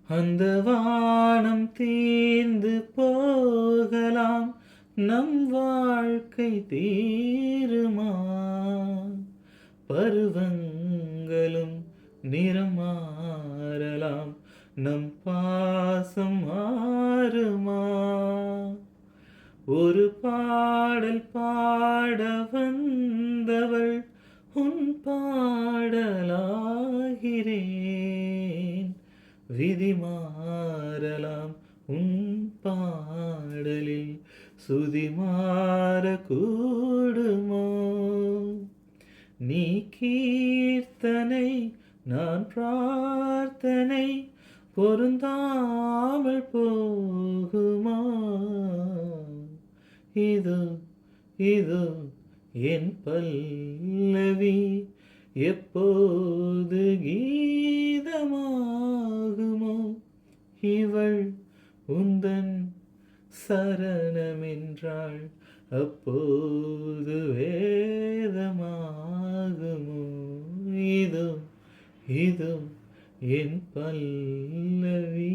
அந்த வானம் தீர்ந்து போகலாம், நம் வாழ்க்கை தீருமா? பருவங்களும் நிறம் மாறலாம், நம் பாசம் மாறுமா? ஒரு பாடல் பாட வந்தவள் உன் பாடலாகிறேன். விதி மாறலாம் உன் பாடலில், சுதி மாறக்கூடுமோ? நீ கீர்த்தனை, நான் பிரார்த்தனை, பொருந்தாமல் போகுமா? இதோ இதோ என் பல்லவி, எப்போது கீதமாகுமோ? இவள் உந்தன் சரணமென்றாள், அப்போது வேதமாகுமோ? இதோ இதோ என் பல்லவி.